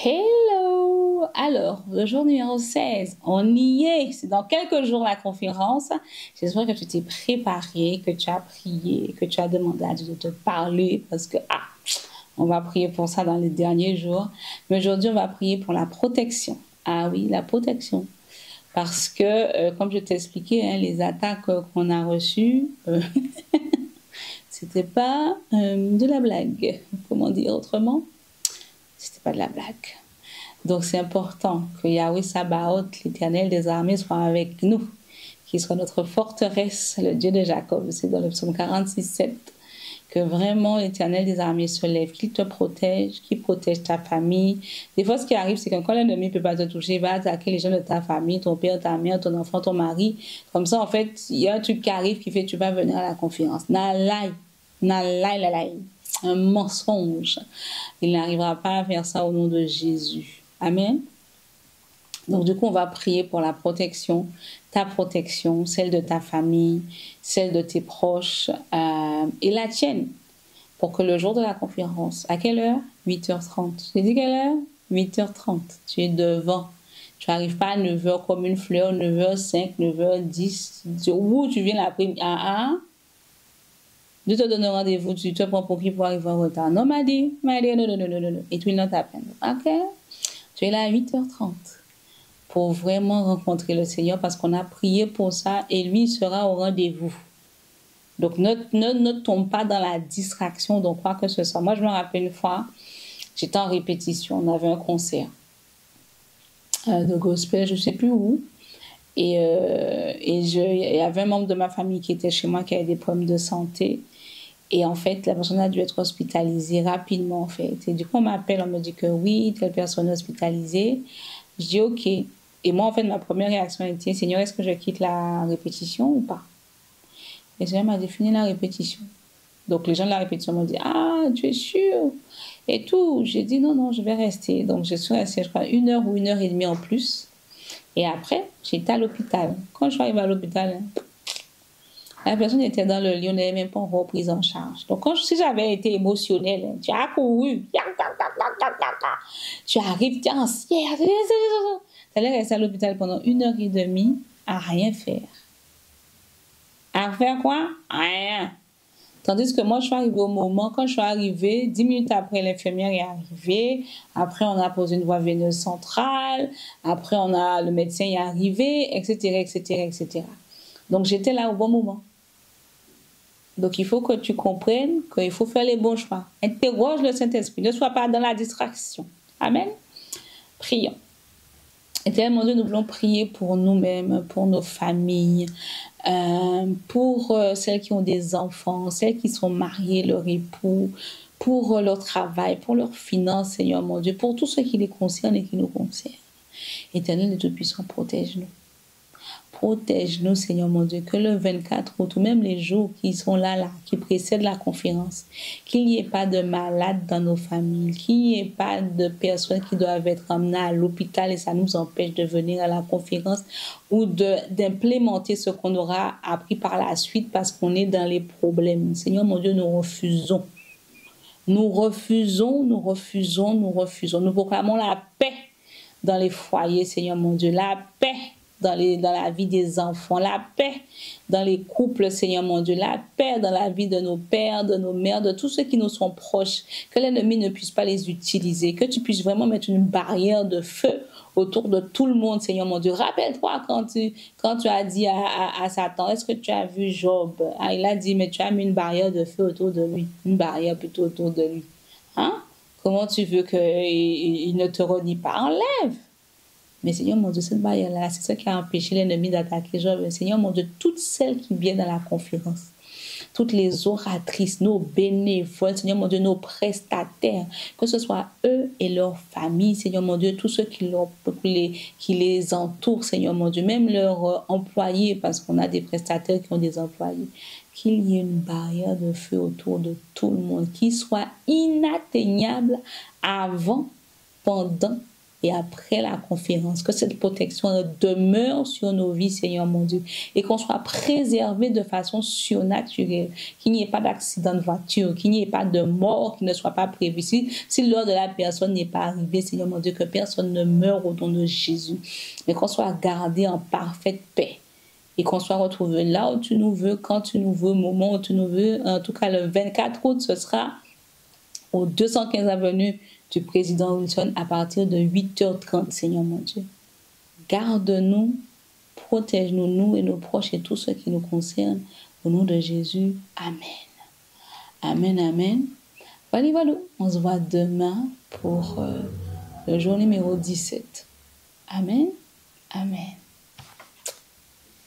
Hello! Alors, le jour numéro 16, on y est. C'est dans quelques jours la conférence. J'espère que tu t'es préparé, que tu as prié, que tu as demandé à Dieu de te parler parce que, on va prier pour ça dans les derniers jours. Mais aujourd'hui, on va prier pour la protection. Ah oui, la protection. Parce que, comme je t'ai expliqué, hein, les attaques qu'on a reçues, c'était pas de la blague. Comment dire autrement? C'était pas de la blague. Donc c'est important que Yahweh Sabaoth, l'Éternel des armées, soit avec nous, qu'il soit notre forteresse, le Dieu de Jacob. C'est dans le psaume 46, 7. Que vraiment l'Éternel des armées se lève, qu'il te protège, qu'il protège ta famille. Des fois, ce qui arrive, c'est que quand l'ennemi ne peut pas te toucher, il va attaquer les gens de ta famille, ton père, ta mère, ton enfant, ton mari. Comme ça, en fait, il y a un truc qui arrive qui fait que tu vas venir à la conférence. Nalai, un mensonge. Il n'arrivera pas à faire ça au nom de Jésus. Amen. Donc, du coup, on va prier pour la protection, ta protection, celle de ta famille, celle de tes proches et la tienne. Pour que le jour de la conférence, à quelle heure? 8h30. J'ai dit quelle heure? 8h30. Tu es devant. Tu n'arrives pas à 9h comme une fleur, 9h05, 9h10. Où tu viens l'après-midi? Dieu te donne rendez-vous, tu te prends pour qui pour arriver en retard. Non, m'a dit, non. It will not happen. OK? Tu es là à 8h30 pour vraiment rencontrer le Seigneur parce qu'on a prié pour ça et lui il sera au rendez-vous. Donc ne tombe pas dans la distraction, donc quoi que ce soit. Moi, je me rappelle une fois, j'étais en répétition, on avait un concert de gospel, je ne sais plus où. Et il y avait un membre de ma famille qui était chez moi qui avait des problèmes de santé. Et en fait, la personne a dû être hospitalisée rapidement, en fait. Et du coup, on m'appelle, on me dit que oui, telle personne est hospitalisée. Je dis OK. Et moi, en fait, ma première réaction était, Seigneur, est-ce que je quitte la répétition ou pas? Et le Seigneur m'a dit, finis la répétition. Donc, les gens de la répétition m'ont dit, tu es sûr? Et tout. J'ai dit, non, je vais rester. Donc, je suis restée, je crois, 1 heure ou 1 heure et demie en plus. Et après, j'étais à l'hôpital. Quand je suis arrivée à l'hôpital, la personne était dans le lit, on n'avait même pas encore prise en charge. Donc, si j'avais été émotionnelle, tu as couru, tu arrives, tu es ancienne, tu allais rester à l'hôpital pendant 1 heure et demie à rien faire. À faire quoi? Rien. Tandis que moi, je suis arrivée au moment, quand je suis arrivée, 10 minutes après, l'infirmière est arrivée. Après, on a posé une voie veineuse centrale. Après, le médecin est arrivé, etc., etc., etc. Donc, j'étais là au bon moment. Donc, il faut que tu comprennes qu'il faut faire les bons choix. Interroge le Saint-Esprit. Ne sois pas dans la distraction. Amen. Prions. Éternel mon Dieu, nous voulons prier pour nous-mêmes, pour nos familles, pour celles qui ont des enfants, celles qui sont mariées, leur époux, pour leur travail, pour leurs finances, Seigneur mon Dieu, pour tout ce qui les concerne et qui nous concerne. Éternel de Tout-Puissant, protège-nous. Protège-nous, Seigneur mon Dieu, que le 24 août, ou même les jours qui sont là, qui précèdent la conférence, qu'il n'y ait pas de malades dans nos familles, qu'il n'y ait pas de personnes qui doivent être amenées à l'hôpital et ça nous empêche de venir à la conférence ou d'implémenter ce qu'on aura appris par la suite parce qu'on est dans les problèmes. Seigneur mon Dieu, nous refusons. Nous refusons. Nous proclamons la paix dans les foyers, Seigneur mon Dieu, la paix dans la vie des enfants, la paix dans les couples, Seigneur mon Dieu, la paix dans la vie de nos pères, de nos mères, de tous ceux qui nous sont proches, que l'ennemi ne puisse pas les utiliser, que tu puisses vraiment mettre une barrière de feu autour de tout le monde, Seigneur mon Dieu. Rappelle-toi quand tu as dit à Satan, est-ce que tu as vu Job? Il a dit, mais tu as mis une barrière de feu autour de lui, une barrière plutôt autour de lui. Comment tu veux qu'il ne te renie pas? Enlève! Mais Seigneur mon Dieu, cette barrière-là, c'est ça qui a empêché l'ennemi d'attaquer Job. Seigneur mon Dieu, toutes celles qui viennent dans la conférence, toutes les oratrices, nos bénévoles, Seigneur mon Dieu, nos prestataires, que ce soit eux et leur famille, Seigneur mon Dieu, tous ceux qui les entourent, Seigneur mon Dieu, même leurs employés, parce qu'on a des prestataires qui ont des employés, qu'il y ait une barrière de feu autour de tout le monde, qui soit inatteignable avant, pendant et après la conférence. Que cette protection demeure sur nos vies, Seigneur mon Dieu, et qu'on soit préservé de façon surnaturelle, qu'il n'y ait pas d'accident de voiture, qu'il n'y ait pas de mort qui ne soit pas prévu. Si l'heure de la personne n'est pas arrivée, Seigneur mon Dieu, que personne ne meure au nom de Jésus, mais qu'on soit gardé en parfaite paix. Et qu'on soit retrouvé là où tu nous veux, quand tu nous veux, au moment où tu nous veux. En tout cas, le 24 août, ce sera au 215 avenue du président Wilson à partir de 8h30, Seigneur mon Dieu. Garde-nous, protège-nous, nous et nos proches et tout ce qui nous concerne. Au nom de Jésus, Amen. Amen, Amen. Voilà, on se voit demain pour le jour numéro 17. Amen, Amen.